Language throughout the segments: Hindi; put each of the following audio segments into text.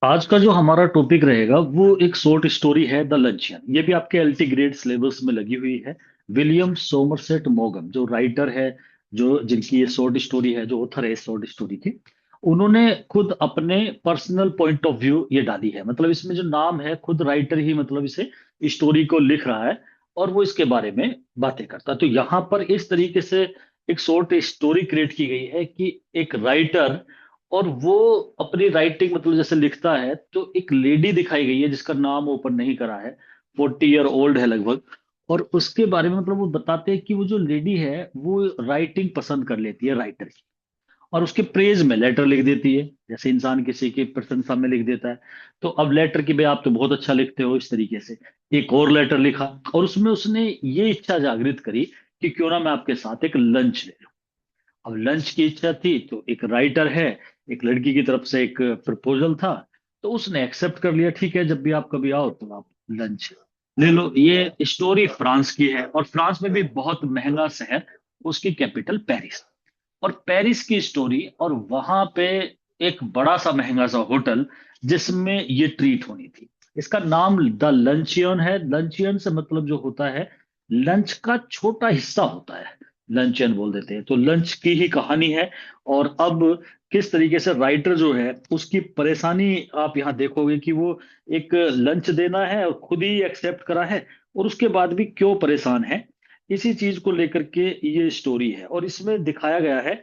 आज का जो हमारा टॉपिक रहेगा वो एक शॉर्ट स्टोरी है द लंचियन। ये भी आपके एलटी ग्रेड सिलेबस में लगी हुई है। विलियम सोमरसेट मॉगम जो राइटर है, जो जिनकी ये शॉर्ट स्टोरी है, जो ऑथर है इस शॉर्ट स्टोरी के, उन्होंने खुद अपने पर्सनल पॉइंट ऑफ व्यू ये डाली है। मतलब इसमें जो नाम है, खुद राइटर ही मतलब इसे स्टोरी को लिख रहा है और वो इसके बारे में बातें करता है। तो यहाँ पर इस तरीके से एक शॉर्ट स्टोरी क्रिएट की गई है कि एक राइटर, और वो अपनी राइटिंग मतलब जैसे लिखता है, तो एक लेडी दिखाई गई है जिसका नाम ओपन नहीं करा है, 40 ईयर ओल्ड है लगभग। और उसके बारे में मतलब वो बताते हैं कि वो जो लेडी है वो राइटिंग पसंद कर लेती है राइटर की, और उसके प्रेज में लेटर लिख देती है, जैसे इंसान किसी की प्रशंसा में लिख देता है। तो अब लेटर की, भाई आप तो बहुत अच्छा लिखते हो, इस तरीके से एक और लेटर लिखा, और उसमें उसने ये इच्छा जागृत करी कि क्यों ना मैं आपके साथ एक लंच ले। अब लंच की इच्छा थी तो एक राइटर है, एक लड़की की तरफ से एक प्रपोजल था, तो उसने एक्सेप्ट कर लिया। ठीक है, जब भी आप कभी आओ तो आप लंच ले लो। ये स्टोरी फ्रांस की है, और फ्रांस में भी बहुत महंगा शहर, उसकी कैपिटल पेरिस, और पेरिस की स्टोरी, और वहां पे एक बड़ा सा महंगा सा होटल जिसमें ये ट्रीट होनी थी। इसका नाम द लंचियन है। लंचियन से मतलब जो होता है, लंच का छोटा हिस्सा होता है, लंचियन बोल देते हैं। तो लंच की ही कहानी है। और अब किस तरीके से राइटर जो है उसकी परेशानी आप यहाँ देखोगे कि वो एक लंच देना है और खुद ही एक्सेप्ट करा है, और उसके बाद भी क्यों परेशान है, इसी चीज को लेकर के ये स्टोरी है। और इसमें दिखाया गया है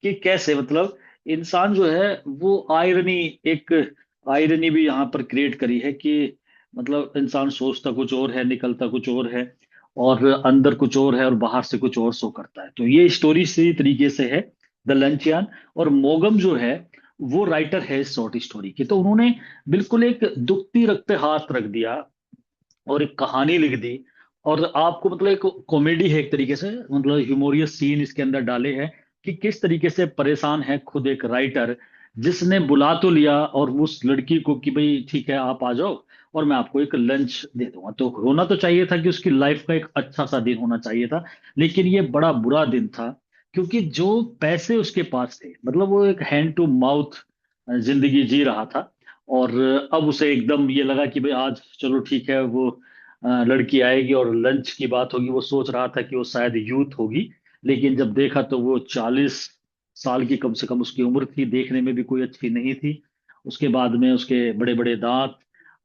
कि कैसे मतलब इंसान जो है वो आयरनी, एक आयरनी भी यहाँ पर क्रिएट करी है कि मतलब इंसान सोचता कुछ और है, निकलता कुछ और है, और अंदर कुछ और है और बाहर से कुछ और शो करता है। तो ये स्टोरी इसी तरीके से है, द लंचियान। और मोगम जो है वो राइटर है इस शॉर्ट स्टोरी की, तो उन्होंने बिल्कुल एक दुखती रख पे हाथ रख दिया और एक कहानी लिख दी। और आपको मतलब एक कॉमेडी है एक तरीके से, मतलब ह्यूमोरियस सीन इसके अंदर डाले हैं कि किस तरीके से परेशान है खुद एक राइटर, जिसने बुला तो लिया और उस लड़की को कि भाई ठीक है आप आ जाओ और मैं आपको एक लंच दे दूंगा। तो होना तो चाहिए था कि उसकी लाइफ का एक अच्छा सा दिन होना चाहिए था, लेकिन ये बड़ा बुरा दिन था। क्योंकि जो पैसे उसके पास थे, मतलब वो एक हैंड टू माउथ जिंदगी जी रहा था। और अब उसे एकदम ये लगा कि भाई आज चलो ठीक है, वो लड़की आएगी और लंच की बात होगी। वो सोच रहा था कि वो शायद यूथ होगी, लेकिन जब देखा तो वो 40 साल की कम से कम उसकी उम्र थी, देखने में भी कोई अच्छी नहीं थी। उसके बाद में उसके बड़े बड़े दांत,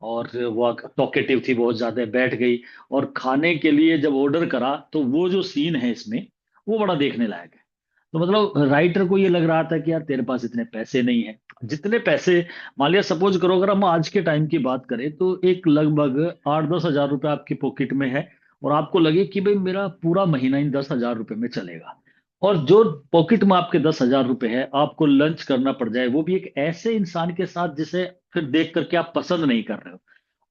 और वो टॉकेटिव थी बहुत ज्यादा, बैठ गई। और खाने के लिए जब ऑर्डर करा तो वो जो सीन है इसमें, वो बड़ा देखने लायक है। तो मतलब राइटर को ये लग रहा था कि यार तेरे पास इतने पैसे नहीं है जितने पैसे, मान लिया सपोज करो अगर हम आज के टाइम की बात करें, तो एक लगभग 8-10 हज़ार रुपए आपकी पॉकेट में है, और आपको लगे कि भाई मेरा पूरा महीना इन 10 हज़ार रुपए में चलेगा, और जो पॉकेट में आपके 10 हज़ार रुपए है आपको लंच करना पड़ जाए, वो भी एक ऐसे इंसान के साथ जिसे फिर देख करके आप पसंद नहीं कर रहे हो,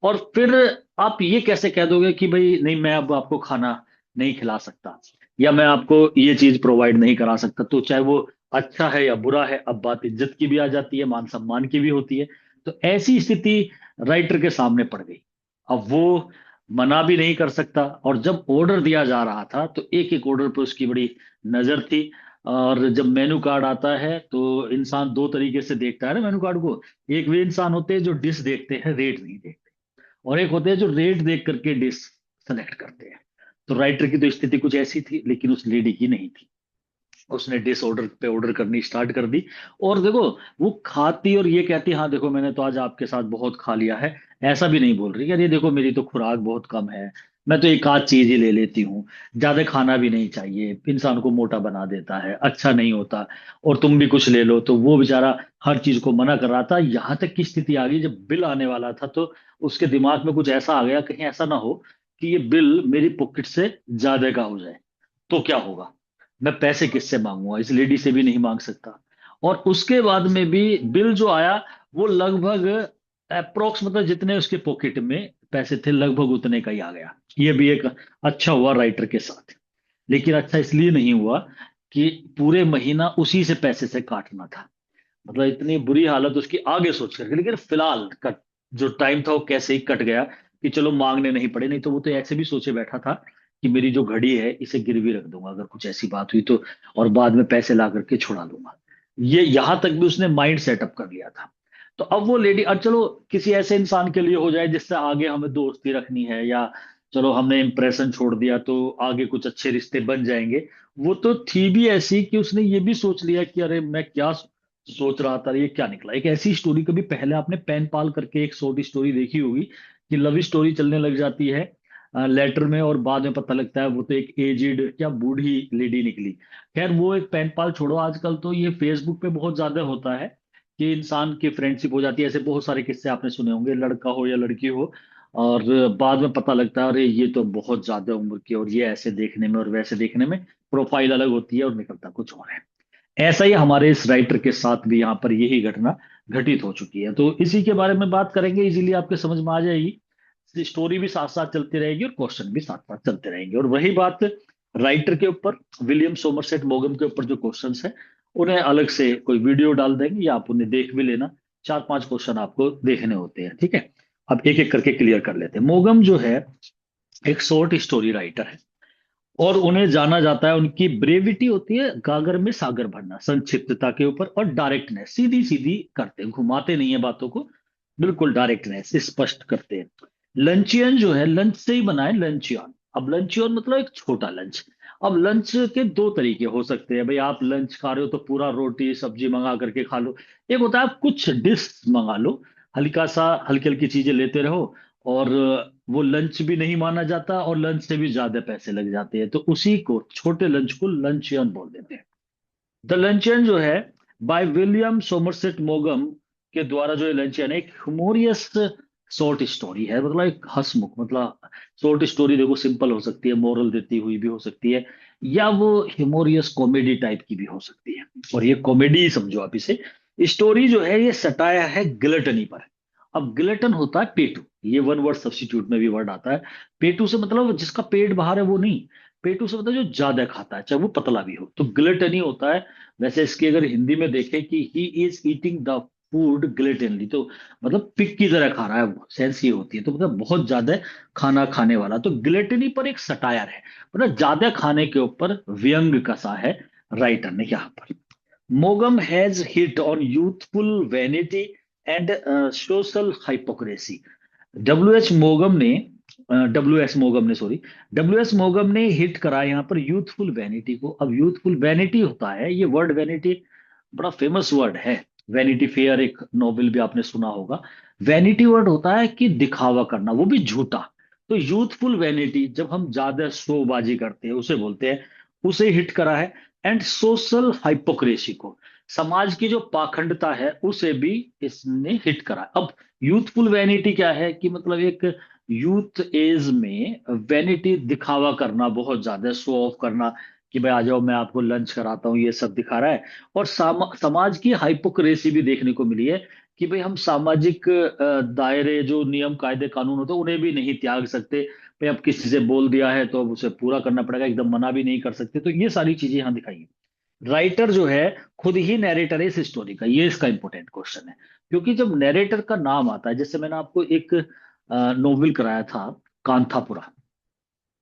और फिर आप ये कैसे कह दोगे कि भाई नहीं मैं अब आपको खाना नहीं खिला सकता, या मैं आपको ये चीज प्रोवाइड नहीं करा सकता। तो चाहे वो अच्छा है या बुरा है, अब बात इज्जत की भी आ जाती है, मान सम्मान की भी होती है। तो ऐसी स्थिति राइटर के सामने पड़ गई। अब वो मना भी नहीं कर सकता, और जब ऑर्डर दिया जा रहा था तो एक एक ऑर्डर पर उसकी बड़ी नजर थी। और जब मेनू कार्ड आता है तो इंसान दो तरीके से देखता है ना मेनू कार्ड को। एक वे इंसान होते हैं जो डिश देखते हैं, रेट नहीं देखते, और एक होते हैं जो रेट देख करके डिश सेलेक्ट करते हैं। तो राइटर की तो स्थिति कुछ ऐसी थी, लेकिन उस लेडी की नहीं थी। उसने डिश ऑर्डर पे ऑर्डर करनी स्टार्ट कर दी। और देखो, वो खाती और ये कहती हाँ देखो मैंने तो आज आपके साथ बहुत खा लिया है, ऐसा भी नहीं बोल रही यार, ये देखो मेरी तो खुराक बहुत कम है, मैं तो एक आध चीज ही ले लेती हूँ, ज्यादा खाना भी नहीं चाहिए, इंसान को मोटा बना देता है, अच्छा नहीं होता, और तुम भी कुछ ले लो। तो वो बेचारा हर चीज को मना कर रहा था, यहाँ तक की स्थिति आ गई जब बिल आने वाला था तो उसके दिमाग में कुछ ऐसा आ गया, कहीं ऐसा ना हो कि ये बिल मेरी पॉकेट से ज्यादा का हो जाए, तो क्या होगा, मैं पैसे किससे मांगूंगा, इस लेडी से भी नहीं मांग सकता। और उसके बाद में भी बिल जो आया वो लगभग अप्रोक्स, मतलब जितने उसके पॉकेट में पैसे थे लगभग उतने का ही आ गया। ये भी एक अच्छा हुआ राइटर के साथ, लेकिन अच्छा इसलिए नहीं हुआ कि पूरे महीना उसी से पैसे से काटना था। मतलब इतनी बुरी हालत उसकी आगे सोच करके, लेकिन फिलहाल कट, जो टाइम था वो कैसे ही कट गया कि चलो मांगने नहीं पड़े। नहीं तो वो तो ऐसे भी सोचे बैठा था कि मेरी जो घड़ी है इसे गिरवी रख दूंगा अगर कुछ ऐसी बात हुई तो, और बाद में पैसे ला करके छुड़ा लूंगा। ये यहां तक भी उसने माइंड सेटअप कर लिया था। तो अब वो लेडी, और चलो किसी ऐसे इंसान के लिए हो जाए जिससे आगे हमें दोस्ती रखनी है, या चलो हमने इम्प्रेशन छोड़ दिया तो आगे कुछ अच्छे रिश्ते बन जाएंगे। वो तो थी भी ऐसी कि उसने ये भी सोच लिया कि अरे मैं क्या सोच रहा था, ये क्या निकला। एक ऐसी स्टोरी, कभी पहले आपने पेन पाल करके एक शॉर्ट स्टोरी देखी होगी, कि लव स्टोरी चलने लग जाती है लेटर में, और बाद में पता लगता है वो तो एक एजिड या बूढ़ी लेडी निकली। खैर वो एक पेन पाल छोड़ो, आजकल तो ये फेसबुक पे बहुत ज्यादा होता है कि इंसान की फ्रेंडशिप हो जाती है। ऐसे बहुत सारे किस्से आपने सुने होंगे, लड़का हो या लड़की हो, और बाद में पता लगता है अरे ये तो बहुत ज्यादा उम्र की, और ये ऐसे देखने में और वैसे देखने में, प्रोफाइल अलग होती है और निकलता कुछ और है। ऐसा ही हमारे इस राइटर के साथ भी यहाँ पर यही घटना घटित हो चुकी है। तो इसी के बारे में बात करेंगे, इजीली आपके समझ में आ जाएगी। स्टोरी भी साथ साथ चलती रहेगी और क्वेश्चन भी साथ साथ चलते रहेंगे। और वही बात राइटर के ऊपर, विलियम सोमरसेट मॉगम के ऊपर जो क्वेश्चंस है, उन्हें अलग से कोई वीडियो डाल देंगे, या आप उन्हें देख भी लेना। 4-5 क्वेश्चन आपको देखने होते हैं, ठीक है। अब एक एक करके क्लियर कर लेते हैं। मोगम जो है एक शॉर्ट स्टोरी राइटर है, और उन्हें जाना जाता है, उनकी ब्रेविटी होती है गागर में सागर भरना, संक्षिप्तता के ऊपर, और डायरेक्टनेस, सीधी सीधी करते हैं, घुमाते नहीं है बातों को, बिल्कुल डायरेक्टनेस स्पष्ट करते हैं। लंचियन जो है, लंच से ही बना है लंचियन। अब लंचियन मतलब एक छोटा लंच। अब लंच के दो तरीके हो सकते हैं भाई, आप लंच खा रहे हो तो पूरा रोटी सब्जी मंगा करके खा लो। एक होता है आप कुछ डिश मंगा लो, हल्का सा, हल्की हल्की चीजें लेते रहो, और वो लंच भी नहीं माना जाता, और लंच से भी ज्यादा पैसे लग जाते हैं, तो उसी को, छोटे लंच को लंचियन बोल देते हैं। द लंचियन जो है बाय विलियम सोमरसेट मोगम के द्वारा, जो ये लंचियन है, एक ह्यूमोरियस शॉर्ट स्टोरी है, मतलब एक हंसमुख, मतलब शॉर्ट स्टोरी देखो सिंपल हो सकती है, मोरल देती हुई भी हो सकती है, या वो ह्यूमोरियस कॉमेडी टाइप की भी हो सकती है, और ये कॉमेडी ही समझो आप इसे। स्टोरी जो है ये सटाया है गिलटनी पर। अब गिलटन होता है पेटू, ये वन वर्ड सब्स्टिट्यूट में भी वर्ड आता है। पेटू से मतलब जिसका पेट बाहर है वो नहीं, पेटू से मतलब जो ज्यादा खाता है, चाहे वो पतला भी हो, तो ग्लटनी होता है। वैसे इसकी अगर हिंदी में देखें कि he is eating the food gluttonly, तो मतलब पिग की तरह खा रहा है वो, सेंस ये होती है, तो मतलब बहुत ज्यादा खाना खाने वाला। तो ग्लटनी पर एक सटायर है, मतलब ज्यादा खाने के ऊपर व्यंग कसा है राइटर ने यहाँ पर। मोगम has hit on youthful vanity and social hypocrisy. W S मोगम ने, सॉरी, डब्ल्यू एस मोगम ने हिट करा यहाँ पर यूथफुल वैनिटी को। अब यूथफुल वैनिटी होता है, ये वर्ड वैनिटी बड़ा फेमस वर्ड है। वैनिटी फेयर एक नोवेल भी आपने सुना होगा। वैनिटी वर्ड होता है कि दिखावा करना, वो भी झूठा। तो यूथफुल वैनिटी, जब हम ज्यादा शोबाजी करते हैं उसे बोलते हैं, उसे हिट करा है। एंड सोशल हाइपोक्रेसी को, समाज की जो पाखंडता है उसे भी इसने हिट करा। अब यूथफुल वैनिटी क्या है कि मतलब एक यूथ एज में वैनिटी, दिखावा करना, बहुत ज्यादा शो ऑफ करना, कि भाई आ जाओ मैं आपको लंच कराता हूँ, ये सब दिखा रहा है। और समाज की हाइपोक्रेसी भी देखने को मिली है, कि भाई हम सामाजिक दायरे, जो नियम कायदे कानून होते हैं उन्हें भी नहीं त्याग सकते। भाई अब किसी से बोल दिया है तो अब उसे पूरा करना पड़ेगा, एकदम मना भी नहीं कर सकते। तो ये सारी चीजें यहाँ दिखाई हैं। राइटर जो है खुद ही नैरेटर है इस स्टोरी का, ये इसका इंपॉर्टेंट क्वेश्चन है। क्योंकि जब नैरेटर का नाम आता है, जैसे मैंने आपको एक नोवेल कराया था, कांथापुरा,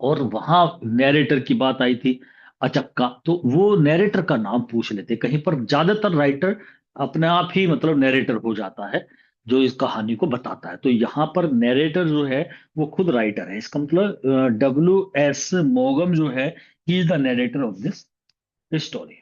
और वहां नैरेटर की बात आई थी, अचक्का, तो वो नैरेटर का नाम पूछ लेते कहीं पर। ज्यादातर राइटर अपने आप ही मतलब नैरेटर हो जाता है, जो इस कहानी को बताता है। तो यहाँ पर नैरेटर जो है वो खुद राइटर है, इसका मतलब डब्ल्यू एस मोगम जो है, he is the narrator of this story.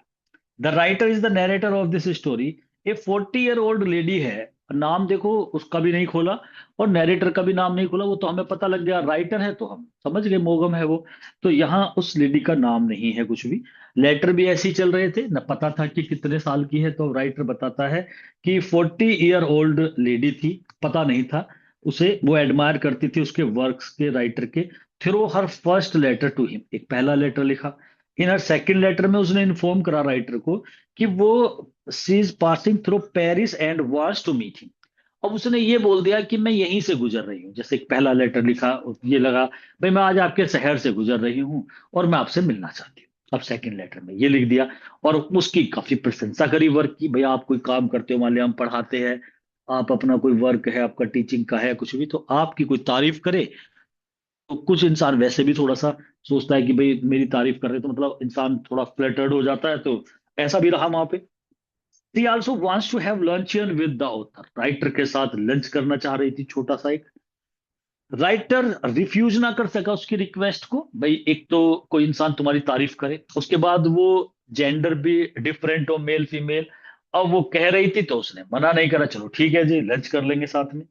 The writer is the narrator of this story. A 40 year old lady है। नाम देखो, उसका भी नहीं खोला, और नरेटर का भी नाम नहीं खोला, वो तो हमें पता लग गया राइटर है, तो हम समझ गए मोगम है वो। तो यहाँ उस लेडी का नाम नहीं है कुछ भी। लेटर भी ऐसे ही चल रहे थे, न पता था कि कितने साल की है, तो राइटर बताता है कि 40 ईयर ओल्ड लेडी थी, पता नहीं था उसे। वो एडमायर करती थी उसके वर्क्स के, राइटर के। Through her first letter to him, एक पहला लेटर लिखा। इन हर सेकंड लेटर में उसने इन्फॉर्म करा राइटर को कि वो she is passing through Paris and wants to meet him. अब उसने ये बोल दिया कि मैं यहीं से गुजर रही हूँ। जैसे एक पहला लेटर लिखा, ये लगा भाई मैं आज आपके शहर से गुजर रही हूँ और मैं आपसे मिलना चाहती हूँ। अब सेकंड लेटर में ये लिख दिया, और उसकी काफी प्रशंसा करी वर्क की। भाई आप कोई काम करते हो, मान लिया हम पढ़ाते हैं, आप अपना कोई वर्क है आपका, टीचिंग का है कुछ भी, तो आपकी कोई तारीफ करे, तो कुछ इंसान वैसे भी थोड़ा सा सोचता है कि भाई मेरी तारीफ कर रहे, तो मतलब इंसान थोड़ा फ्लैटर्ड हो जाता है। तो ऐसा भी रहा वहां पे। She also wants to have luncheon with the author, writer के साथ लंच करना चाह रही थी, छोटा सा एक। राइटर रिफ्यूज ना कर सका उसकी रिक्वेस्ट को। भाई एक तो कोई इंसान तुम्हारी तारीफ करे, उसके बाद वो जेंडर भी डिफरेंट हो, मेल फीमेल, अब वो कह रही थी तो उसने मना नहीं करा, चलो ठीक है जी लंच कर लेंगे साथ में।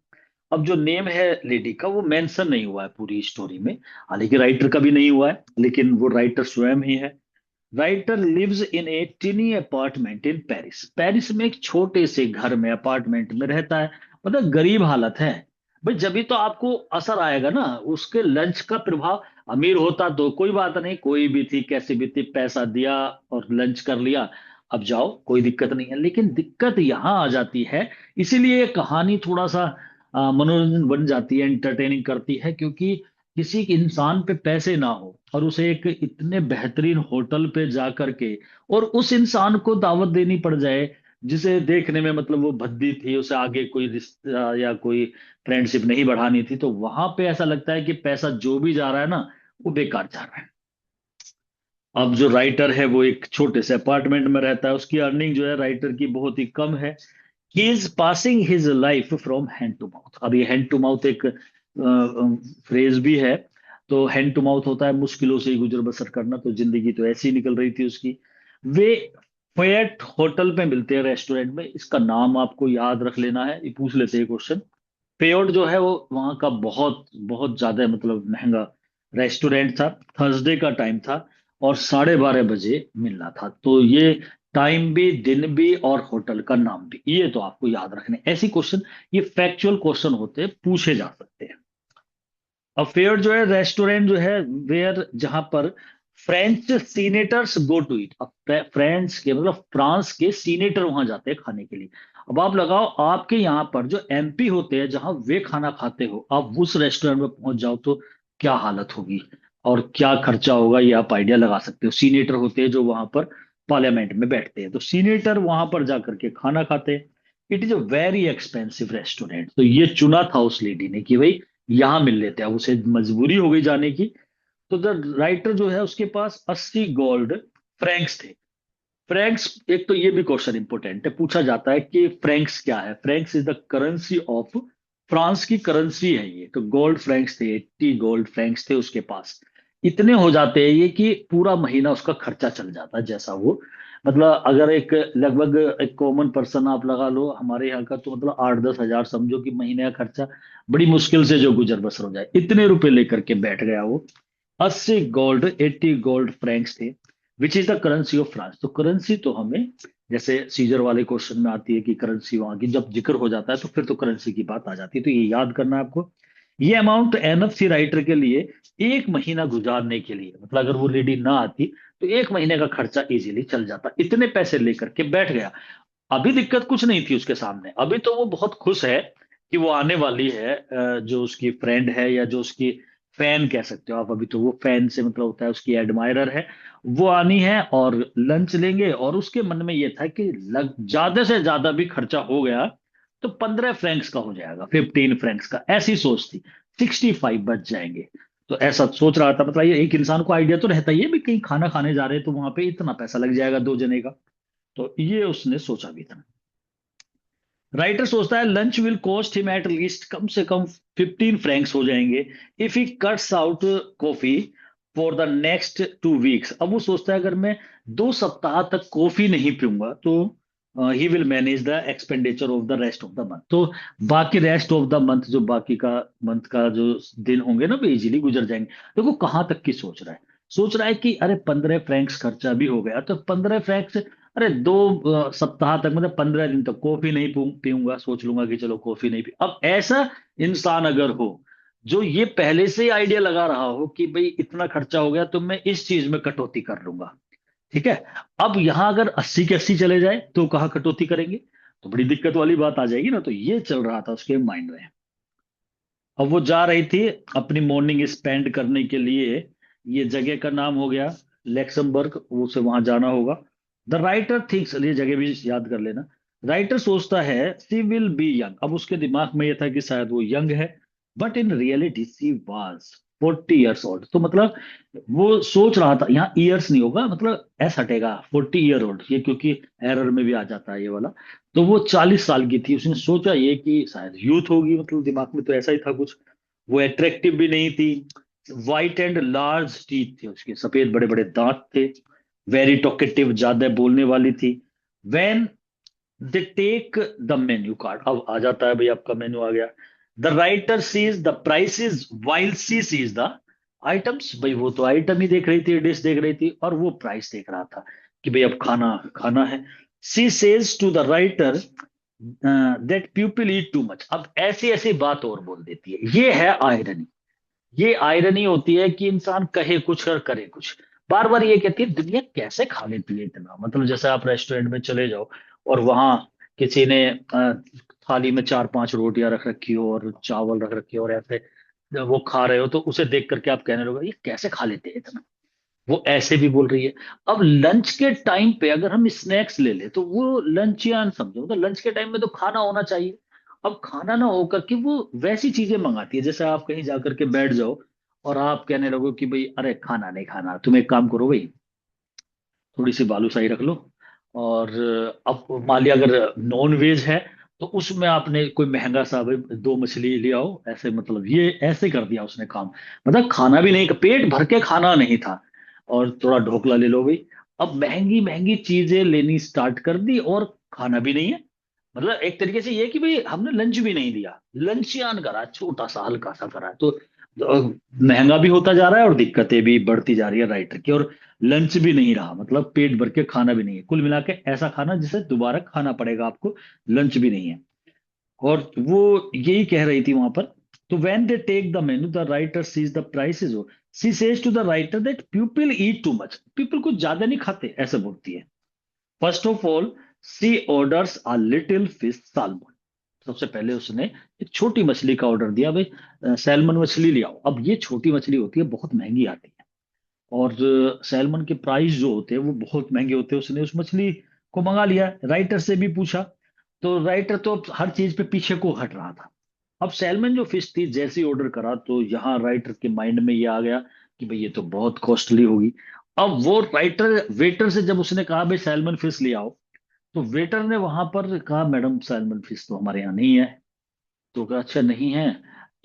अब जो नेम है लेडी का वो मेंशन नहीं हुआ है पूरी स्टोरी में, हालांकि राइटर का भी नहीं हुआ है, लेकिन वो राइटर स्वयं ही है। Writer lives in a tiny apartment in Paris, Paris में एक छोटे से घर में अपार्टमेंट में रहता है। मतलब गरीब हालत है। भाई जब भी तो आपको असर आएगा ना उसके लंच का प्रभाव। अमीर होता तो कोई बात नहीं, कोई भी थी कैसी भी थी, पैसा दिया और लंच कर लिया, अब जाओ कोई दिक्कत नहीं है। लेकिन दिक्कत यहाँ आ जाती है, इसीलिए ये कहानी थोड़ा सा मनोरंजन बन जाती है, एंटरटेनिंग करती है, क्योंकि किसी के इंसान पे पैसे ना हो और उसे एक इतने बेहतरीन होटल पे जा करके और उस इंसान को दावत देनी पड़ जाए जिसे देखने में मतलब वो भद्दी थी, उसे आगे कोई रिश्ता या कोई फ्रेंडशिप नहीं बढ़ानी थी, तो वहां पे ऐसा लगता है कि पैसा जो भी जा रहा है ना वो बेकार जा रहा है। अब जो राइटर है वो एक छोटे से अपार्टमेंट में रहता है, उसकी अर्निंग जो है राइटर की बहुत ही कम है। He is passing his life from hand to mouth. अब ये हैंड टू माउथ एक फ्रेज भी है। तो हैंड टू माउथ होता है मुश्किलों से ही गुजर बसर करना, तो जिंदगी तो ऐसी ही निकल रही थी उसकी। वे फयट होटल पे मिलते हैं, रेस्टोरेंट में, इसका नाम आपको याद रख लेना है, ये पूछ लेते हैं क्वेश्चन। पेयोड जो है वो वहाँ का बहुत बहुत ज्यादा मतलब महंगा रेस्टोरेंट था। थर्सडे का टाइम था और 12:30 बजे मिलना था, तो ये टाइम भी, दिन भी और होटल का नाम भी, ये तो आपको याद रखने। ऐसी क्वेश्चन, ये फैक्चुअल क्वेश्चन होते हैं, पूछे जा सकते हैं। अफेयर जो है रेस्टोरेंट जो है वेयर, जहां पर French senators go to it. अब फ्रेंच के मतलब फ्रांस के सीनेटर वहां जाते हैं खाने के लिए। अब आप लगाओ आपके यहाँ पर जो एमपी होते हैं जहां वे खाना खाते हो, आप उस रेस्टोरेंट में पहुंच जाओ तो क्या हालत होगी और क्या खर्चा होगा, ये आप आइडिया लगा सकते हो। सीनेटर होते हैं जो वहां पर पार्लियामेंट में बैठते हैं, तो सीनेटर वहां पर जाकर के खाना खाते हैं। It is a very expensive restaurant, तो ये चुना था उस लेडी ने कि भाई यहां मिल लेते हैं, अब उसे मजबूरी हो गई जाने की। तो द राइटर जो है उसके पास 80 गोल्ड फ्रैंक्स थे। फ्रैंक्स, एक तो ये भी क्वेश्चन इंपॉर्टेंट है, पूछा जाता है कि फ्रैंक्स क्या है। Franks is the currency of France की करेंसी है ये। तो गोल्ड फ्रैंक्स थे, 80 गोल्ड फ्रैंक्स थे उसके पास। इतने हो जाते हैं ये कि पूरा महीना उसका खर्चा चल जाता है, जैसा वो मतलब अगर एक लगभग एक कॉमन पर्सन आप लगा लो हमारे यहाँ का, तो मतलब 8-10 हजार समझो कि महीने का खर्चा बड़ी मुश्किल से जो गुजर बसर हो जाए, इतने रुपए लेकर के बैठ गया वो। 80 गोल्ड, 80 गोल्ड फ्रैंक्स थे, which is the currency of France. तो करेंसी तो हमें, जैसे सीजर वाले क्वेश्चन में आती है कि करेंसी वहां की जब जिक्र हो जाता है तो फिर तो करेंसी की बात आ जाती है, तो ये याद करना है आपको। ये अमाउंट एनएफ थी राइटर के लिए एक महीना गुजारने के लिए, मतलब अगर वो लेडी ना आती तो एक महीने का खर्चा इजीली चल जाता, इतने पैसे लेकर के बैठ गया। अभी दिक्कत कुछ नहीं थी उसके सामने, अभी तो वो बहुत खुश है कि वो आने वाली है, जो उसकी फ्रेंड है या जो उसकी फैन कह सकते हो आप, अभी तो वो फैन से मतलब होता है उसकी एडमायरर है, वो आनी है और लंच लेंगे। और उसके मन में ये था कि ज्यादा से ज्यादा भी खर्चा हो गया तो 15 फ्रैंक्स का हो जाएगा, 15 फ्रैंक्स का, ऐसी सोच थी। 65 बच जाएंगे, तो ऐसा सोच रहा था। मतलब ये एक इंसान को आइडिया तो रहता ही है भी कहीं खाना खाने जा रहे हैं तो वहां पे इतना पैसा लग जाएगा 2 जने का, तो ये उसने सोचा भी था। राइटर सोचता है lunch will cost him at least, कम से कम 15 फ्रैंक्स हो जाएंगे if he cuts out coffee for the next 2 weeks. अब वो सोचता है अगर मैं 2 सप्ताह तक कॉफी नहीं पीऊंगा तो he will manage the expenditure of the rest of the month. तो बाकी रेस्ट ऑफ द मंथ, जो बाकी का मंथ का जो दिन होंगे ना वो इजीली गुजर जाएंगे। देखो कहाँ तक की सोच रहा है, सोच रहा है कि अरे 15 फ्रैंक्स खर्चा भी हो गया तो 15 फ्रैंक्स, अरे 2 सप्ताह तक मतलब 15 दिन तक कॉफी नहीं पीऊंगा, सोच लूंगा कि चलो कॉफी नहीं पी। अब ऐसा इंसान अगर हो जो ये पहले से ही आइडिया लगा रहा हो कि भाई इतना खर्चा हो गया तो मैं इस चीज में कटौती कर लूंगा, ठीक है। अब यहां अगर 80 के 80 चले जाए तो कहाँ कटौती करेंगे, तो बड़ी दिक्कत वाली बात आ जाएगी ना, तो ये चल रहा था उसके माइंड में। अब वो जा रही थी अपनी मॉर्निंग स्पेंड करने के लिए, ये जगह का नाम हो गया लेक्समबर्ग, उसे वहां जाना होगा। द राइटर थिंक्स, ये जगह भी याद कर लेना। राइटर सोचता है सी विल बी यंग, अब उसके दिमाग में ये था कि शायद वो यंग है, but in reality she was 40 years old, तो मतलब वो सोच रहा था, यहाँ ईयर्स नहीं होगा, मतलब एस हटेगा, 40 ईयर ओल्ड, ये क्योंकि एरर में भी आ जाता है ये वाला। तो वो 40 साल की थी, उसने सोचा ये कि शायद यूथ होगी, मतलब दिमाग में तो ऐसा ही था कुछ। वो अट्रैक्टिव भी नहीं थी। वाइट एंड लार्ज टीथ थे उसके, सफेद बड़े बड़े दांत थे। वेरी टॉकेटिव, ज्यादा बोलने वाली थी। When they take the menu card, अब आ जाता है भाई, आपका मेन्यू आ गया। The writer sees the prices while she sees the items, भाई वो तो आइटम ही देख रही थी, डिश देख रही थी, और वो प्राइस देख रहा था कि भाई अब खाना खाना है। She says to the writer that people eat too much, अब ऐसी ऐसी बात और बोल देती है, ये है आयरनी। ये आयरनी होती है कि इंसान कहे कुछ और करे कुछ। बार बार ये कहती है दुनिया कैसे खा लेती है इतना, मतलब जैसे आप रेस्टोरेंट में चले जाओ और वहां किसी ने थाली में 4 5 रोटियां रख रखी हो और चावल रख रखी हो, और ऐसे जब वो खा रहे हो तो उसे देख करके आप कहने लगोगे ये कैसे खा लेते हैं इतना। वो ऐसे भी बोल रही है। अब लंच के टाइम पे अगर हम स्नैक्स ले ले तो वो लंचियान समझो, तो लंच के टाइम में तो खाना होना चाहिए। अब खाना ना होकर के वो वैसी चीजें मंगाती है, जैसे आप कहीं जाकर के बैठ जाओ और आप कहने लगो कि भाई अरे खाना नहीं खाना, तुम एक काम करो भाई, थोड़ी सी बालूशाही रख लो। और अब मान लिया अगर नॉन वेज है तो उसमें आपने कोई महंगा सा भाई 2 मछली ले आओ, ऐसे मतलब ये ऐसे कर दिया उसने काम। मतलब खाना भी नहीं, पेट भर के खाना नहीं था। और थोड़ा ढोकला ले लो भाई। अब महंगी महंगी चीजें लेनी स्टार्ट कर दी और खाना भी नहीं है। मतलब एक तरीके से ये कि भाई हमने लंच भी नहीं दिया, लंचियान करा, छोटा सा हल्का सा करा, तो महंगा भी होता जा रहा है और दिक्कतें भी बढ़ती जा रही है राइटर की। और लंच भी नहीं रहा, मतलब पेट भर के खाना भी नहीं है, कुल मिला के ऐसा खाना जिसे दोबारा खाना पड़ेगा आपको, लंच भी नहीं है। और वो यही कह रही थी वहां पर। तो when they take the menu the writer sees the prices, she says to the writer that people eat too much, people कुछ ज्यादा नहीं खाते, ऐसे बोलती है। First of all she orders a little fish salmon, सबसे पहले उसने एक छोटी मछली का ऑर्डर दिया, भाई सैल्मन मछली ले आओ। अब ये छोटी मछली होती है, बहुत महंगी आती है, और सैल्मन के प्राइस जो होते हैं वो बहुत महंगे होते हैं। उसने उस मछली को मंगा लिया, राइटर से भी पूछा। तो राइटर तो अब हर चीज पे पीछे को हट रहा था। अब सैल्मन जो फिश थी, जैसे ही ऑर्डर करा तो यहाँ राइटर के माइंड में ये आ गया कि भाई ये तो बहुत कॉस्टली होगी। अब वो राइटर वेटर से जब उसने कहा भाई सैल्मन फिश ले आओ, तो वेटर ने वहां पर कहा मैडम सैल्मन फिश तो हमारे यहाँ नहीं है। तो कहा अच्छा नहीं है,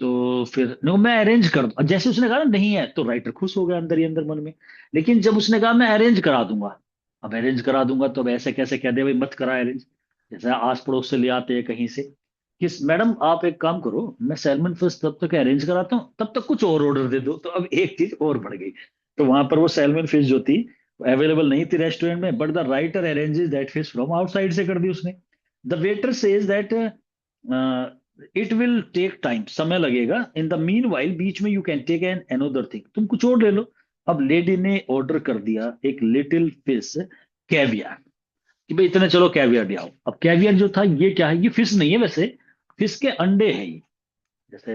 तो फिर नो मैं अरेंज कर दूं। जैसे उसने कहा ना नहीं है, तो राइटर खुश हो गया अंदर ही अंदर मन में। लेकिन जब उसने कहा मैं अरेंज करा दूंगा, अब अरेंज करा दूंगा तो अब ऐसे कैसे कह दे भाई मत करा अरेंज, जैसे आस पड़ोस से ले आते हैं कहीं से। किस मैडम आप एक काम करो, मैं सैलमन फिश तब तक अरेंज कराता हूँ, तब तक कुछ और ऑर्डर दे दो। तो अब एक चीज और बढ़ गई। तो वहां पर वो सैलमन फिश जो थी अवेलेबल नहीं थी रेस्टोरेंट में, but the writer arranges that fish from outside से कर दी उसने। The waiter says that it will take time, समय लगेगा। इन द मीन वाइल बीच में you can take an another thing, तुम कुछ और ले लो। अब लेडी ने ऑर्डर कर दिया एक लिटिल फिश कैवियर, कि भाई इतने चलो कैवियर ले आओ। अब कैवियर जो था ये क्या है, ये फिश नहीं है वैसे, फिश के अंडे हैं ये। जैसे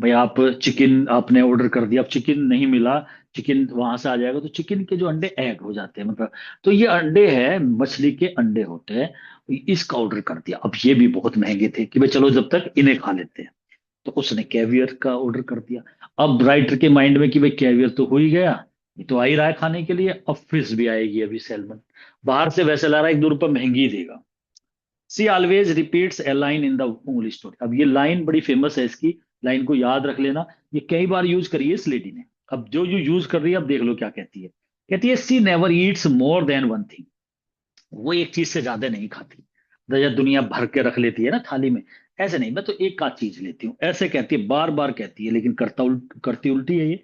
भाई आप चिकन आपने ऑर्डर कर दिया, अब चिकन नहीं मिला, चिकन वहां से आ जाएगा, तो चिकन के जो अंडे एग हो जाते हैं मतलब, तो ये अंडे हैं, मछली के अंडे होते हैं। इसका ऑर्डर कर दिया। अब ये भी बहुत महंगे थे कि भाई चलो जब तक इन्हें खा लेते हैं। तो उसने कैवियर का ऑर्डर कर दिया। अब राइटर के माइंड में कि भाई कैवियर तो हो ही गया, ये तो आ ही रहा है खाने के लिए, अब फिश भी आएगी अभी सैल्मन। बाहर से वैसे ला रहा है 1 2 रुपए महंगी देगा। She always repeats a line in the English story, अब ये लाइन बड़ी फेमस है इसकी, लाइन को याद रख लेना। ये कई बार यूज करी है इस लेडी ने। अब जो जो यूज कर रही है अब देख लो क्या कहती है। कहती है she never eats more than one thing, वो एक चीज से ज्यादा नहीं खाती। जैसे दुनिया भर के रख लेती है ना थाली में, ऐसे नहीं, मैं तो एक आध चीज लेती हूँ, ऐसे कहती है, बार बार कहती है, लेकिन करती उल्टी है ये।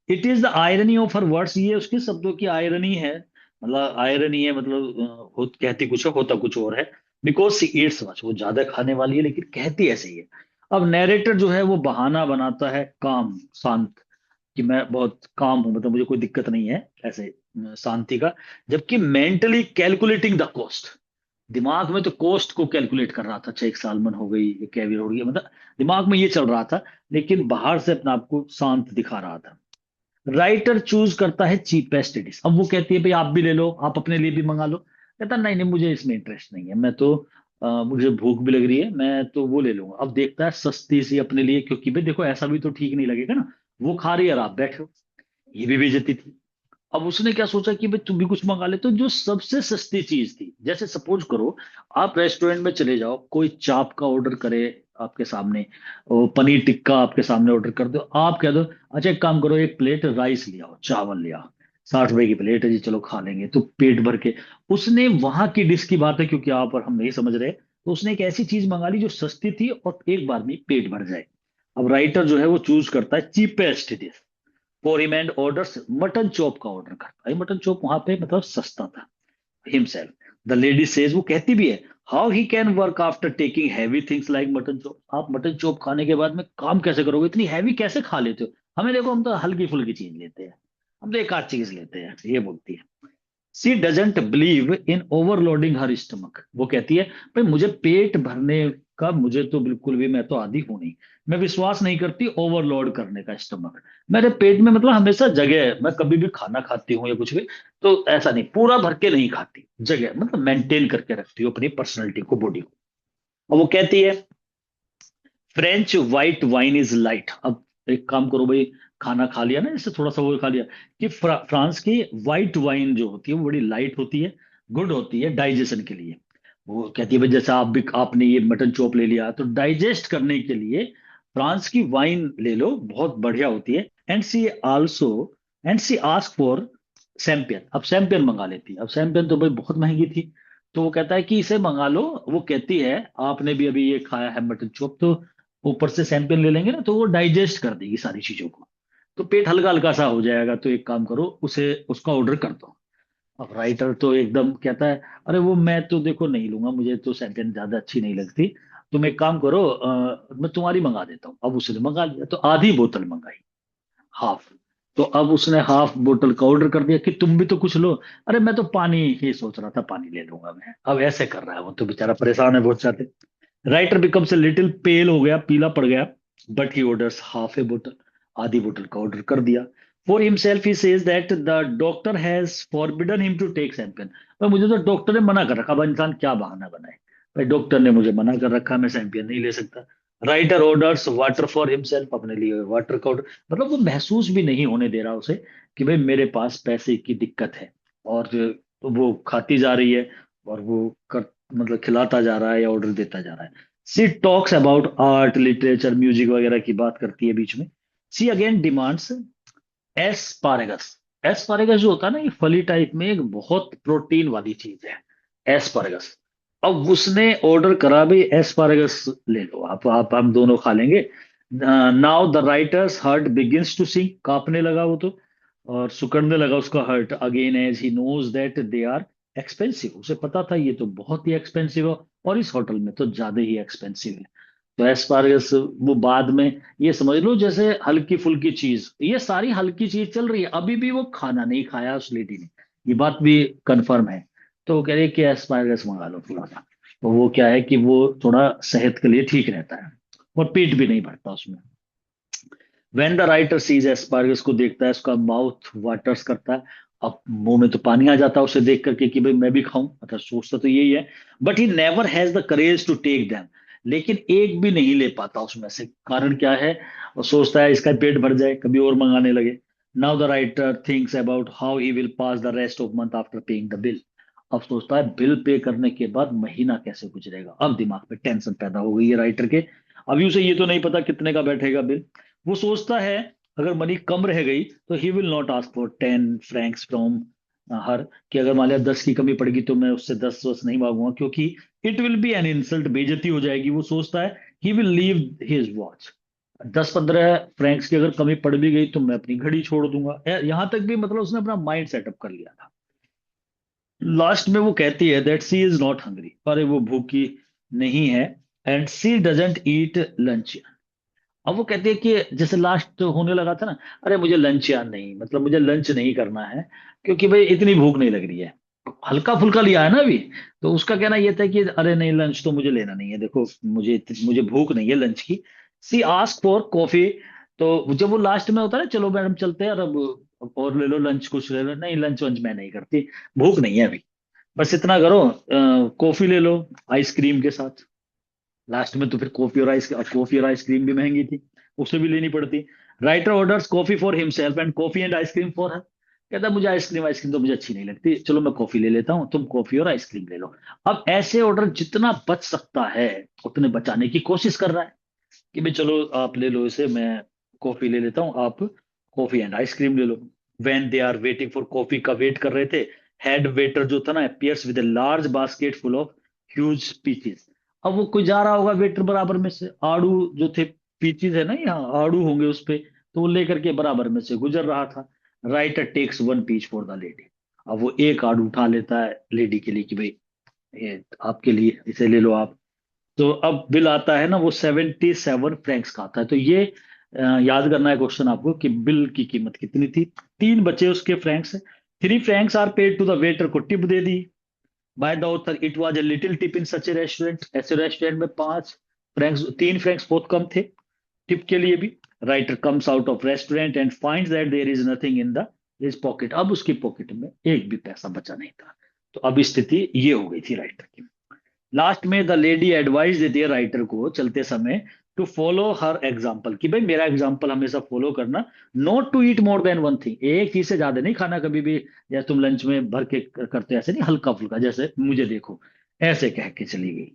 It is the irony of her words, ये उसके शब्दों की आयरनी है, मतलब आयरनी है, मतलब कहती कुछ है होता कुछ और है। बिकॉज सी ईट्स मच, वो ज्यादा खाने वाली है लेकिन कहती ऐसे ही है। अब नैरेटर जो है वो बहाना बनाता है काम, शांत, कि मैं बहुत काम हूं, मतलब मुझे कोई दिक्कत नहीं है ऐसे, शांति का। जबकि मेंटली कैलकुलेटिंग द कॉस्ट, दिमाग में तो कॉस्ट को कैलकुलेट कर रहा था, अच्छा एक सालमन हो गई, एक कैवियर हो गई, मतलब दिमाग में ये चल रहा था। लेकिन बाहर से अपने आप को शांत दिखा रहा था। राइटर चूज करता है चीपेस्ट डिश, अब वो कहती है भाई आप भी ले लो, आप अपने लिए भी मंगा लो। कहता नहीं नहीं मुझे इसमें इंटरेस्ट नहीं है, मैं तो मुझे भूख भी लग रही है, मैं तो वो ले लूंगा। अब देखता है सस्ती सी अपने लिए, क्योंकि भाई देखो ऐसा भी तो ठीक नहीं लगेगा ना, वो खा रही है और आप बैठे हो, ये भी बेइज्जती थी। अब उसने क्या सोचा कि भाई तुम भी कुछ मंगा ले, तो जो सबसे सस्ती चीज थी, जैसे सपोज करो आप रेस्टोरेंट में चले जाओ, कोई चाप का ऑर्डर करे आपके सामने, और पनीर टिक्का आपके सामने ऑर्डर कर दो, आप कह दो अच्छा एक काम करो, एक प्लेट राइस ले आओ, चावल ले आओ, 60 रुपए की प्लेट है जी, चलो खा लेंगे, तो पेट भर के। उसने वहां की डिश की बात है, क्योंकि आप और हम नहीं समझ रहे, तो उसने एक ऐसी चीज मंगा ली जो सस्ती थी और एक बार में पेट भर जाए। अब राइटर जो है वो चूज करता है cheapest dish, for him and orders mutton chop का ऑर्डर करता है। मटन चॉप वहां पे मतलब सस्ता था हिमसेल्फ। द लेडी सेज, वो कहती भी है, how he can work after taking heavy things like mutton chop. आप मटन चॉप खाने के बाद में काम कैसे करोगे, इतनी हैवी कैसे खा लेते हो, हमें देखो हम तो हल्की फुल्की चीज लेते हैं, हम तो एक आध चीज लेते हैं, ये बोलती है। She doesn't believe in overloading her stomach, वो कहती है भाई मुझे पेट भरने का, मुझे तो बिल्कुल भी, मैं तो आदी हूं नहीं, मैं विश्वास नहीं करती ओवरलोड करने का स्टमक। मेरे पेट में मतलब हमेशा जगह है, मैं कभी भी खाना खाती हूँ या कुछ भी, तो ऐसा नहीं पूरा भर के नहीं खाती, जगह मतलब मेंटेन करके रखती हूँ अपनी पर्सनैलिटी को, बॉडी को। और वो कहती है French white wine is light. अब एक काम करो भाई, खाना खा लिया ना, इससे थोड़ा सा वो खा लिया, कि फ्रांस की व्हाइट वाइन जो होती है वो बड़ी लाइट होती है, गुड होती है डाइजेशन के लिए। वो कहती है भाई जैसे आप भी, आपने ये मटन चॉप ले लिया तो डाइजेस्ट करने के लिए फ्रांस की वाइन ले लो, बहुत बढ़िया होती है। And she also, and she ask for champagne. अब सैम्पियन मंगा लेती है, अब सैम्पियन तो भाई बहुत महंगी थी, तो वो कहता है कि इसे मंगा लो। वो कहती है आपने भी अभी ये खाया है मटन चॉप, तो ऊपर से सैंपल ले लेंगे ना, तो वो डाइजेस्ट कर देगी सारी चीजों को, तो पेट हल्का हल्का सा हो जाएगा, तो एक काम करो उसे, उसका ऑर्डर कर दो। अब राइटर तो एकदम कहता है अरे वो मैं तो देखो नहीं लूंगा, मुझे तो सैंपल ज्यादा अच्छी नहीं लगती, तुम एक काम करो मैं तुम्हारी मंगा देता हूँ। अब उसने मंगा लिया, तो आधी बोतल मंगाई, हाफ। तो अब उसने हाफ बोतल का ऑर्डर कर दिया कि तुम भी तो कुछ लो। अरे मैं तो पानी ही सोच रहा था, पानी ले लूंगा मैं। अब ऐसे कर रहा है वो, तो बेचारा परेशान है बहुत ज्यादा। Writer becomes a little pale, हो गया, पीला पड़ गया, but he orders half a बोतल, आधी बोतल का ऑर्डर कर दिया। For himself he says that the doctor has forbidden him to take sample. पर मुझे तो डॉक्टर ने मना कर रखा, अब इंसान क्या बहाना बनाए, भाई डॉक्टर ने मुझे मना कर रखा, मैं सैंपियन नहीं ले सकता। Writer orders water for himself, अपने लिए वाटर का ऑर्डर, मतलब वो महसूस भी नहीं होने दे रहा उसे कि भाई मेरे पास पैसे की दिक्कत है। और तो वो खाती जा रही है, और वो कर, मतलब खिलाता जा रहा है या ऑर्डर देता जा रहा है। She talks about art literature music वगैरह की बात करती है बीच में। See again demands एस्पारेगस। एस्पारेगस जो होता है ना, ये फली टाइप में एक बहुत प्रोटीन वाली चीज है, एस्पारेगस। अब उसने ऑर्डर करा भाई एस्पारेगस ले लो आप हम दोनों खा लेंगे। Now the writer's heart begins to sink, कांपने लगा वो तो, और सुकड़ने लगा उसका heart again, as he knows that they are expensive. उसे पता था ये तो बहुत ही एक्सपेंसिव है, और इस होटल में तो ज्यादा ही एक्सपेंसिव है। तो एस्पारगस वो बाद में, ये समझ लो जैसे हल्की फुल्की चीज, ये सारी हल्की चीज चल रही है, अभी भी वो खाना नहीं खाया उस लेडी ने, ये बात भी कंफर्म है। तो वो कह रही है कि एस्पारगस मंगा लो थोड़ा सा, तो वो क्या है कि वो थोड़ा सेहत के लिए ठीक रहता है, और पेट भी नहीं भरता उसमें। वेन द राइटर सीज एस्पारगस, को देखता है, उसका माउथ वाटर्स करता है, अब मुंह में तो पानी आ जाता है उसे देख करके कि भाई मैं भी खाऊं, मतलब सोचता तो यही है। But he never has the courage to take them, लेकिन एक भी नहीं ले पाता उसमें से, कारण क्या है, वो सोचता है इसका पेट भर जाए, कभी और मंगाने लगे। Now the writer thinks about how he will pass the rest of month after paying the bill. अब सोचता है बिल पे करने के बाद महीना कैसे गुजरेगा, अब दिमाग में टेंशन पैदा हो गई है राइटर के। अभी उसे ये तो नहीं पता कितने का बैठेगा बिल। वो सोचता है अगर मनी कम रह गई तो ही will not ask for 10 Franks from her, कि अगर मान लिया 10 की कमी पड़ेगी तो मैं उससे 10 वस नहीं मांगूंगा, क्योंकि it will be an insult, बेइज्जती हो जाएगी। वो सोचता है he will leave his watch, 10-15 Franks की अगर कमी पड़ भी गई तो मैं अपनी घड़ी छोड़ दूंगा, यहां तक भी मतलब उसने अपना माइंड सेटअप कर लिया था। लास्ट में वो कहती है that she is not hungry, अरे वो भूखी नहीं है, and she doesn't eat lunch. अब वो कहती है कि जैसे लास्ट होने लगा था ना, अरे मुझे लंच यार नहीं, मतलब मुझे लंच नहीं करना है, क्योंकि भाई इतनी भूख नहीं लग रही है, हल्का फुल्का लिया है ना अभी। तो उसका कहना ये था कि अरे नहीं लंच तो मुझे लेना नहीं है, देखो मुझे भूख नहीं है लंच की। सी आस्क फॉर कॉफी। तो जब वो लास्ट में होता है ना, चलो मैडम चलते हैं, और अब और ले लो लंच, कुछ ले लो, नहीं लंच वंच मैं नहीं करती, भूख नहीं है अभी, बस इतना करो कॉफी ले लो आइसक्रीम के साथ। लास्ट में तो फिर कॉफी और आइसक्रीम भी महंगी थी, उसे भी लेनी पड़ती। Writer orders coffee for himself and coffee and ice cream for her. कहता है मुझे आइसक्रीम, आइसक्रीम तो मुझे अच्छी नहीं लगती, चलो मैं कॉफी ले लेता हूँ, तुम कॉफी और आइसक्रीम ले लो। अब ऐसे ऑर्डर जितना बच सकता है उतने बचाने की कोशिश कर रहा है कि भाई चलो आप ले लो इसे, मैं कॉफी ले लेता हूँ, आप कॉफी एंड आइसक्रीम ले लो। When they are waiting for coffee का वेट कर रहे थे, हेड वेटर जो था ना appears with a large basket full of huge peaches. अब वो कोई जा रहा होगा वेटर बराबर में से, आड़ू जो थे, पीचेस है ना यहाँ आड़ू होंगे उस पे, तो वो लेकर के बराबर में से गुजर रहा था। Writer takes one peach for the lady. अब वो एक आड़ू उठा लेता है लेडी के लिए कि भाई ये आपके लिए, इसे ले लो आप। तो अब बिल आता है ना वो 77 फ्रैंक्स का आता है। तो ये याद करना है क्वेश्चन आपको कि बिल की कीमत कितनी थी। तीन बचे उसके francs. 3 francs are paid to the waiter, को टिप दे दी by the author. It was a little tip in such a restaurant, ऐसे रेस्टोरेंट में 5 फ्रैंक्स, 3 फ्रैंक्स बहुत कम थे टिप के लिए भी। Writer comes out of restaurant and finds that there is nothing in the his pocket. अब उसकी पॉकेट में एक भी पैसा बचा नहीं था। तो अब स्थिति ये हो गई थी राइटर की। लास्ट में द लेडी एडवाइस देती है राइटर को चलते समय टू फॉलो हर एग्जाम्पल, कि भाई मेरा एग्जाम्पल हमेशा फॉलो करना। Not to eat more than one thing, एक चीज से ज्यादा नहीं खाना कभी भी। जैसे तुम लंच में भर के करते ऐसे नहीं, हल्का फुल्का, जैसे मुझे देखो, ऐसे कह के चली गई।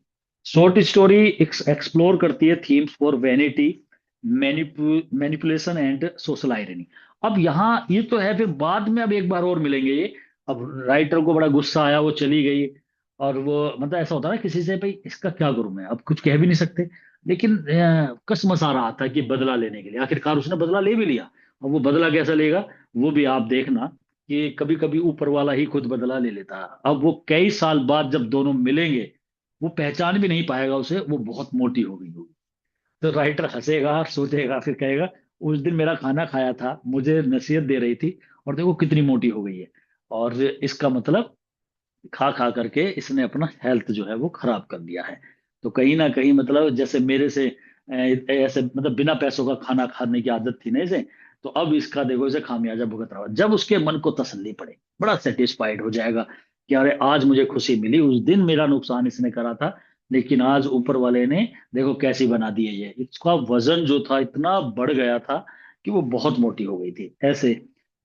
शॉर्ट स्टोरी एक्सप्लोर करती है themes for vanity, manipulation and social irony. अब यहाँ ये तो है, फिर बाद में अब एक बार और मिलेंगे ये। अब राइटर को बड़ा गुस्सा आया, वो चली गई। और वो मतलब ऐसा होता है ना किसी से, भाई इसका क्या करूं मैं, अब कुछ कह भी नहीं सकते। लेकिन कसमस आ रहा था कि बदला लेने के लिए, आखिरकार उसने बदला ले भी लिया। और वो बदला कैसा लेगा, वो भी आप देखना कि कभी कभी ऊपर वाला ही खुद बदला ले लेता है। अब वो कई साल बाद जब दोनों मिलेंगे, वो पहचान भी नहीं पाएगा उसे, वो बहुत मोटी हो गई होगी। तो राइटर हंसेगा, सोचेगा, फिर कहेगा उस दिन मेरा खाना खाया था, मुझे नसीहत दे रही थी, और देखो कितनी मोटी हो गई है। और इसका मतलब खा खा करके इसने अपना हेल्थ जो है वो खराब कर दिया है। तो कहीं ना कहीं मतलब जैसे मेरे से ऐसे मतलब बिना पैसों का खाना खाने की आदत थी ना इसे, तो अब इसका देखो इसे खामियाजा भुगत रहा है। जब उसके मन को तसल्ली पड़े, बड़ा सेटिस्फाइड हो जाएगा कि अरे आज मुझे खुशी मिली, उस दिन मेरा नुकसान इसने करा था, लेकिन आज ऊपर वाले ने देखो कैसी बना दी है ये। इसका वजन जो था इतना बढ़ गया था कि वो बहुत मोटी हो गई थी ऐसे।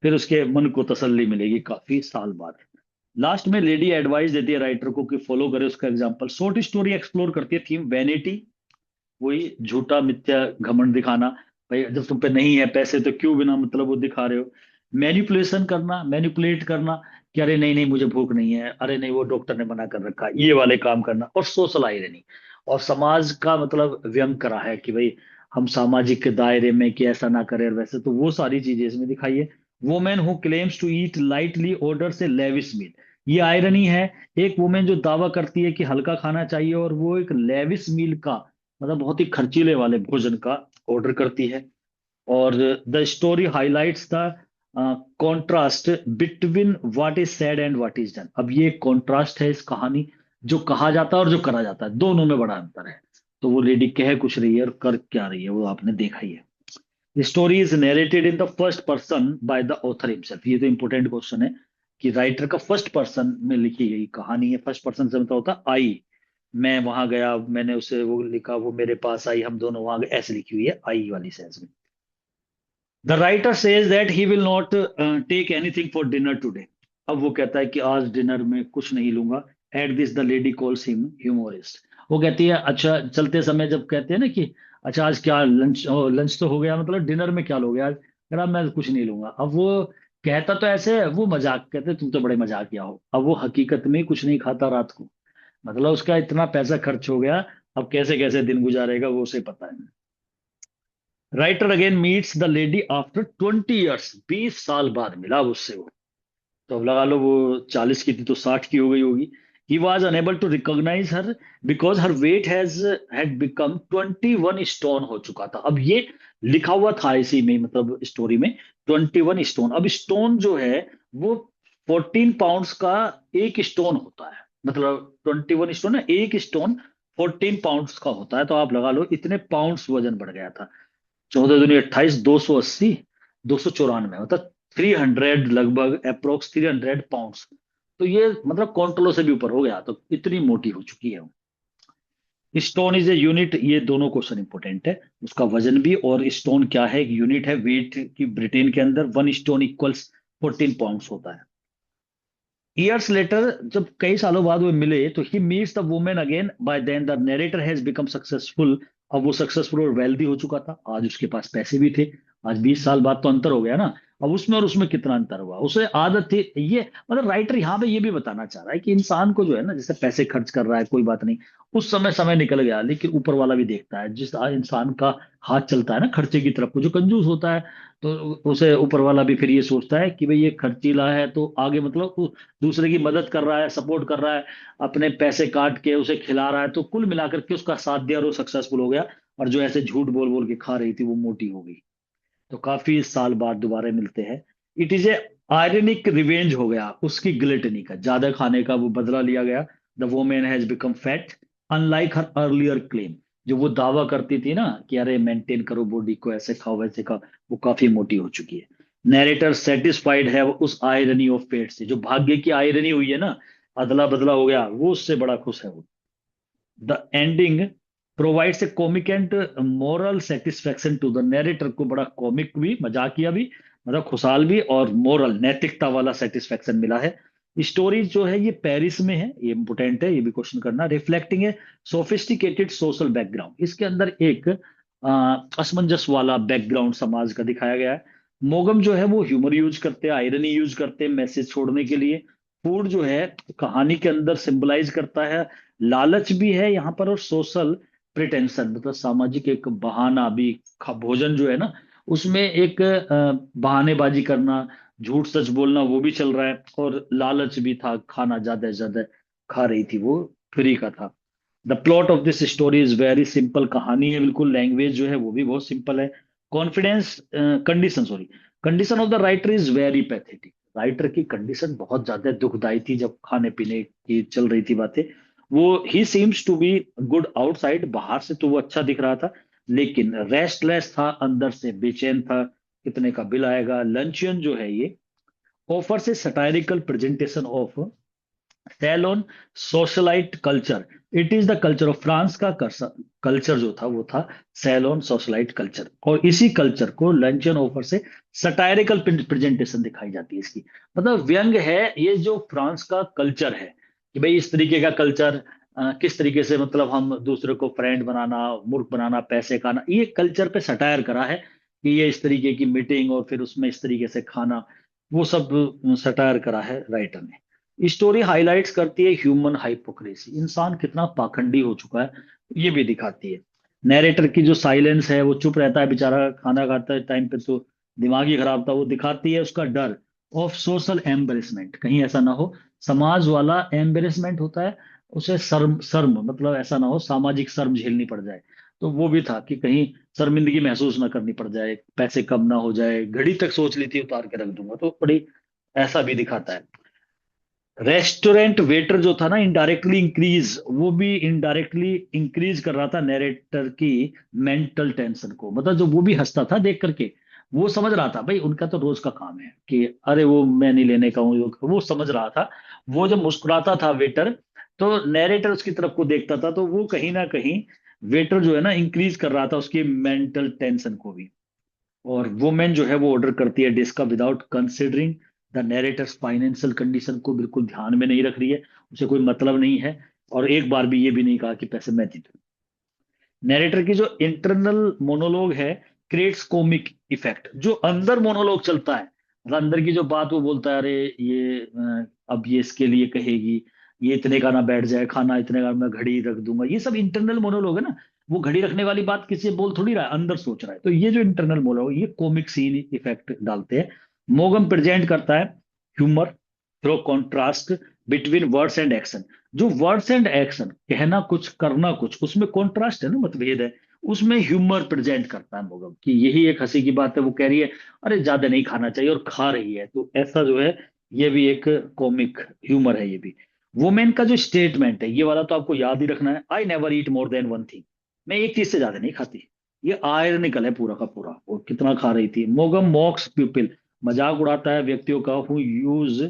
फिर उसके मन को तसल्ली मिलेगी काफी साल बाद। लास्ट में लेडी एडवाइस देती है राइटर को कि फॉलो करे उसका एग्जांपल। शॉर्ट स्टोरी एक्सप्लोर करती है थीम वैनिटी, वही झूठा मिथ्या घमंड दिखाना, भाई जब तुम पे नहीं है पैसे तो क्यों बिना मतलब वो दिखा रहे हो। मैनिपुलेशन करना, मैनिपुलेट करना कि अरे नहीं नहीं मुझे भूख नहीं है, अरे नहीं वो डॉक्टर ने मना कर रखा, ये वाले काम करना। और सोशल आयरनी, और समाज का मतलब व्यंग करा है कि भाई हम सामाजिक के दायरे में कि ऐसा ना करें, और वैसे तो वो सारी चीजें इसमें दिखाई है। Women who claims to eat lightly order से लेविश मील, ये आयरनी है। एक वुमेन जो दावा करती है कि हल्का खाना चाहिए, और वो एक लेविश मील का मतलब बहुत ही खर्चीले वाले भोजन का ऑर्डर करती है। और the story highlights the contrast between what is said and what is done. अब ये कॉन्ट्रास्ट है इस कहानी, जो कहा जाता है और जो करा जाता है, दोनों में बड़ा अंतर है। तो वो लेडी कह कुछ रही है और कर क्या रही है वो आपने देखा ही है। The story is narrated in the first person by the author himself। ये तो इंपॉर्टेंट क्वेश्चन है कि राइटर का फर्स्ट पर्सन में लिखी गई कहानी है। फर्स्ट पर्सन से मतलब होता है आई, मैं वहां गया, मैंने उसे वो लिखा, वो मेरे पास आई, हम दोनों वहां गए, ऐसे लिखी हुई है आई वाली सेंस में। The writer says that he will not take anything for dinner today. अब वो कहता है कि आज डिनर में कुछ नहीं लूंगा। At this the lady calls him humorist. वो कहती है, अच्छा चलते समय जब कहते हैं ना कि अच्छा आज क्या लंच, लंच तो हो गया, मतलब डिनर में क्या लोगे आज, कह रहा मैं कुछ नहीं लूंगा। अब वो कहता तो ऐसे है, वो मजाक कहते तुम तो बड़े मजाकिया हो, अब वो हकीकत में कुछ नहीं खाता रात को। मतलब उसका इतना पैसा खर्च हो गया, अब कैसे कैसे दिन गुजारेगा वो उसे पता है। Writer again meets the lady after 20 years, 20 साल बाद मिला उससे वो। तो अब लगा लो वो 40 की थी तो 60 की हो गई होगी। He was unable to recognise her because her weight had become 21 stone हो चुका था। अब ये लिखा हुआ था इसी में, मतलब स्टोरी में 21 स्टोन। अब स्टोन जो है वो 14 पाउंड्स का एक स्टोन होता है, मतलब 21 स्टोन है, एक स्टोन 14 पाउंड्स का होता है। तो आप लगा लो इतने पाउंड्स वजन बढ़ गया था। 14 दूनी 28, 280, 294, मतलब 300, लगभग अप्रोक्स 300 पाउंड्स। तो ये मतलब कॉन्ट्रोलो से भी ऊपर हो गया, तो इतनी मोटी हो चुकी है वो। स्टोन इज ए यूनिट, ये दोनों क्वेश्चन इंपॉर्टेंट है। उसका वजन भी, और स्टोन क्या है, एक यूनिट है वेट की। ब्रिटेन के अंदर 1 स्टोन इक्वल्स 14 पाउंड्स होता है। ईयर्स लेटर, जब कई सालों बाद वो मिले, तो he meets the women again. By then the narrator has become successful. अब वो सक्सेसफुल और वेल्दी हो चुका था, आज उसके पास पैसे भी थे। आज 20 साल बाद तो अंतर हो गया ना। अब उसमें और उसमें कितना अंतर हुआ, उसे आदत थी ये। मतलब राइटर यहाँ पे ये भी बताना चाह रहा है कि इंसान को जो है ना, जैसे पैसे खर्च कर रहा है कोई बात नहीं, उस समय समय निकल गया, लेकिन ऊपर वाला भी देखता है। जिस इंसान का हाथ चलता है ना खर्चे की तरफ को, जो कंजूस होता है, तो उसे ऊपर वाला भी फिर ये सोचता है कि भाई ये खर्चीला है, तो आगे मतलब दूसरे की मदद कर रहा है, सपोर्ट कर रहा है, अपने पैसे काट के उसे खिला रहा है, तो कुल मिलाकर के उसका साथ दिया और वो सक्सेसफुल हो गया। और जो ऐसे झूठ बोल बोल के खा रही थी वो मोटी हो गई। तो काफी साल बाद दोबारा मिलते हैं। It is a ironic revenge हो गया उसकी ग्लिटनी का, ज्यादा खाने का वो बदला लिया गया। The women has become fat unlike her earlier claim. जो वो दावा करती थी ना कि अरे मेंटेन करो बॉडी को, ऐसे खाओ वैसे खाओ, वो काफी मोटी हो चुकी है। नैरेटर सेटिस्फाइड है उस आयरनी ऑफ फेट से, जो भाग्य की आयरनी हुई है ना, अदला बदला हो गया, वो उससे बड़ा खुश है वो। The ending provides a comic and moral satisfaction to the narrator को, बड़ा कॉमिक भी, मजाकिया भी, मतलब खुशहाल भी, और मोरल नैतिकता वाला सेटिस्फेक्शन मिला है। स्टोरी जो है ये पेरिस में है, ये इंपोर्टेंट है, ये भी क्वेश्चन करना। रिफ्लेक्टिंग ए सोफिस्टिकेटेड सोशल बैकग्राउंड, इसके अंदर एक असमंजस वाला बैकग्राउंड समाज का दिखाया गया है। मोगम जो है वो ह्यूमर यूज करते हैं, आयरनी यूज करते हैं मैसेज छोड़ने के लिए। फूड जो है कहानी के अंदर सिंबलाइज करता है, लालच भी है यहाँ पर, और सोशल प्रिटेंशन मतलब सामाजिक एक बहाना भी। भोजन जो है ना, उसमें एक बहानेबाजी करना, झूठ सच बोलना, वो भी चल रहा है, और लालच भी था, खाना ज्यादा से ज्यादा खा रही थी वो, फ्री का था। The plot of this story is very simple, कहानी है बिल्कुल, लैंग्वेज जो है वो भी बहुत सिंपल है। Confidence condition, sorry, condition of the writer is very pathetic. Writer की कंडीशन बहुत ज्यादा दुखदाई थी, जब खाने पीने की चल रही थी बातें। वो he seems to be good outside, बाहर से तो वो अच्छा दिख रहा था, लेकिन रेस्टलेस था, अंदर से बेचैन था, कितने का बिल आएगा। लंचियन जो है ये ऑफर से satirical presentation of salon socialite culture. It is the culture of France का कल्चर जो था वो था सैलोन सोशलाइट कल्चर, और इसी कल्चर को लंचन ऑफर से सटायरिकल प्रेजेंटेशन दिखाई जाती है इसकी। मतलब व्यंग है ये जो फ्रांस का कल्चर है, कि भाई इस तरीके का कल्चर, किस तरीके से मतलब हम दूसरे को फ्रेंड बनाना, मूर्ख बनाना, पैसे खाना, ये कल्चर पे सटायर करा है। कि ये इस तरीके की मीटिंग और फिर उसमें इस तरीके से खाना, वो सब सटायर करा है राइटर ने। स्टोरी हाईलाइट्स करती है ह्यूमन हाइपोक्रेसी, इंसान कितना पाखंडी हो चुका है, ये भी दिखाती है। नैरेटर की जो साइलेंस है, वो चुप रहता है बेचारा, खाना खाता है टाइम पे तो दिमाग ही खराब था, वो दिखाती है उसका डर ऑफ सोशल एम्बेरसमेंट, कहीं ऐसा ना हो, समाज वाला एम्बेरसमेंट होता है, उसे शर्म शर्म मतलब ऐसा ना हो सामाजिक शर्म झेलनी पड़ जाए। तो वो भी था कि कहीं शर्मिंदगी महसूस ना करनी पड़ जाए, पैसे कम ना हो जाए, घड़ी तक सोच ली थी उतार के रख दूंगा, तो बड़ी ऐसा भी दिखाता है। रेस्टोरेंट वेटर जो था ना, इनडायरेक्टली इंक्रीज, वो भी इनडायरेक्टली इंक्रीज कर रहा था नैरेटर की मेंटल टेंशन को। मतलब जो वो भी हंसता था देख करके, वो समझ रहा था भाई उनका तो रोज का काम है कि अरे वो मैं नहीं लेने का हूँ, वो समझ रहा था। वो जब मुस्कुराता था वेटर, तो नैरेटर उसकी तरफ को देखता था, तो वो कहीं ना कहीं वेटर जो है ना इंक्रीज कर रहा था उसकी मेंटल टेंशन को भी। और वुमेन जो है वो ऑर्डर करती है डिश का without considering the narrator's financial condition को, बिल्कुल ध्यान में नहीं रख रही है, उसे कोई मतलब नहीं है। और एक बार भी ये भी नहीं कहा कि पैसे मैं दे दूं। नैरेटर की जो इंटरनल मोनोलॉग है क्रिएट्स कॉमिक इफेक्ट, जो अंदर मोनोलॉग चलता है, मतलब अंदर की जो बात वो बोलता है, अरे ये अब ये इसके लिए कहेगी, ये इतने का ना बैठ जाए खाना, इतने का मैं घड़ी रख दूंगा, ये सब इंटरनल मोनोलॉग है ना। वो घड़ी रखने वाली बात किसी से बोल थोड़ी रहा है, अंदर सोच रहा है, तो ये जो इंटरनल मोनोलॉग, ये कॉमिक सीन इफेक्ट डालते हैं। मोगम प्रेजेंट करता है humour through contrast between words and action. जो वर्ड्स एंड एक्शन, कहना कुछ करना कुछ, उसमें कॉन्ट्रास्ट है ना, मतभेद है, उसमें ह्यूमर प्रेजेंट करता है मोगम, कि यही एक हंसी की बात है। वो कह रही है अरे ज्यादा नहीं खाना चाहिए, और खा रही है, तो ऐसा जो है ये भी एक कॉमिक ह्यूमर है ये भी। वुमेन का जो स्टेटमेंट है ये वाला तो आपको याद ही रखना है, I never eat more than one thing, मैं एक चीज से ज्यादा नहीं खाती। ये आयरनिकल है पूरा का पूरा, और कितना खा रही थी। मोगम मॉक्स पीपल, मजाक उड़ाता है व्यक्तियों का, who use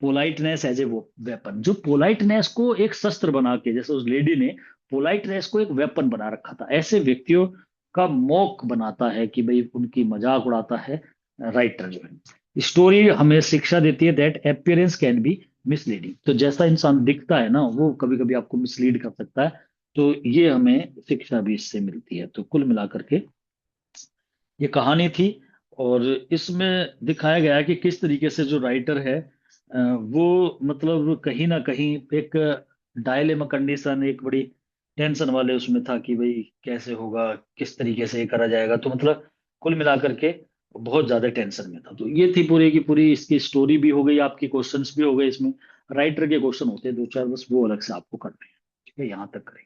politeness as a weapon, जो पोलाइटनेस को एक शस्त्र बना के, जैसे उस लेडी ने पोलाइटनेस को एक वेपन बना रखा था। ऐसे व्यक्तियों का मॉक बनाता है कि भाई उनकी मजाक उड़ाता है राइटर जो है। स्टोरी हमें शिक्षा देती है that appearance can be misleading. तो जैसा इंसान दिखता है ना वो कभी कभी आपको मिसलीड कर सकता है। तो ये हमें शिक्षा भी इससे मिलती है। तो कुल मिलाकर के ये कहानी थी। और इसमें दिखाया गया है कि किस तरीके से जो राइटर है वो मतलब कहीं ना कहीं एक डायलेमा कंडीशन, एक बड़ी टेंशन वाले उसमें था कि भाई कैसे होगा, किस तरीके से ये करा जाएगा। तो मतलब कुल मिलाकर के बहुत ज्यादा टेंशन में था। तो ये थी पूरी की पूरी इसकी स्टोरी भी हो गई, आपकी क्वेश्चंस भी हो गए इसमें। राइटर के क्वेश्चन होते हैं दो चार, बस वो अलग से आपको करने हैं। ठीक है, यहाँ तक करेंगे।